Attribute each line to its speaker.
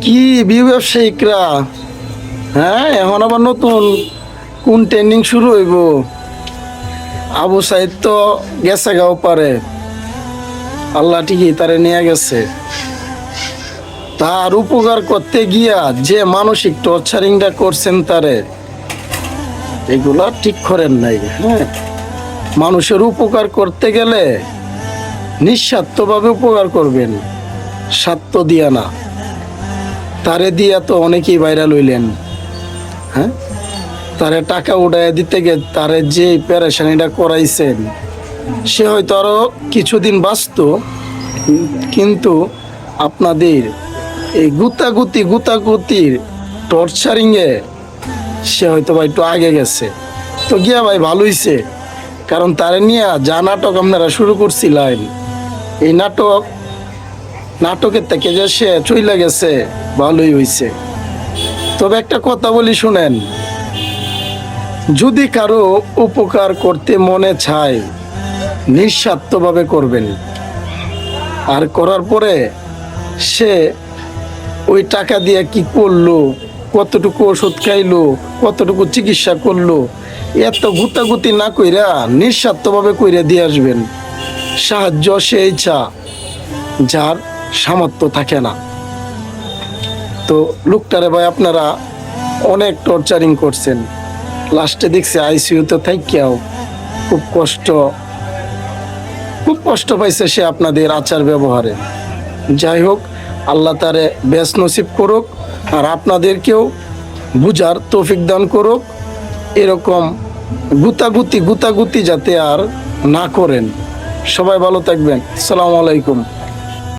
Speaker 1: কি ব্যবসায়িকরা, হ্যাঁ এখন আবার নতুন কোন ট্রেন্ডিং শুরু হইব? আবু সাইদ তো গেছে গাও পারে, আল্লাহ ঠিকই তারে নিয়ে গেছে। তার উপকার করতে গিয়া যে মানসিক টর্চারিংটা করছেন তারে, এগুলা ঠিক করেন নাই। হ্যাঁ, মানুষের উপকার করতে গেলে নিঃস্বার্থভাবে উপকার করবেন, স্বার্থ দিয়া না। তারে দিয়া তো অনেকেই ভাইরাল হইলেন। হ্যাঁ, তারে টাকা উড়াইয়া দিতে গিয়ে তারে যে পেরেশানিটা করাইছেন, সে হয়তো আরো কিছুদিন বাঁচত, কিন্তু আপনাদের এই গুতাগুতির টর্চারিংয়ে সে হয়তো ভাই একটু আগে গেছে। তো গিয়া ভাই ভালো হইছে, কারণ তারে নিয়ে যা নাটক আপনারা শুরু করছিলেন, এই নাটকের থেকে যে সে চইলা গেছে, ভালোই হইছে। তবে একটা কথা বলি শুনেন, যদি কারো উপকার করতে মনে চায় নিঃস্বার্থভাবে করবেন, আর করার পরে সে ওই টাকা দিয়ে কি করলো, কতটুকু ওষুধ খাইলো, কতটুকু চিকিৎসা করলো, এত গুতাগুতি না কইরা নিঃস্বার্থভাবে কইরা দিয়ে আসবেন। সাহায্য সে ইচ্ছা যার সামর্থ্য থাকে না। তো লোকটারে ভাই আপনারা অনেক টর্চারিং করছেন, লাস্টে দেখছি আইসিইউতে থাইকাও খুব কষ্ট পাইছে সে আপনাদের আচার ব্যবহারে। যাই হোক, আল্লাহ তারে বেশ নসিব করুক, আর আপনাদেরকেও বুঝার তৌফিক দান করুক, এরকম গুতাগুতি যাতে আর না করেন। সবাই ভালো থাকবেন। আসসালামু আলাইকুম।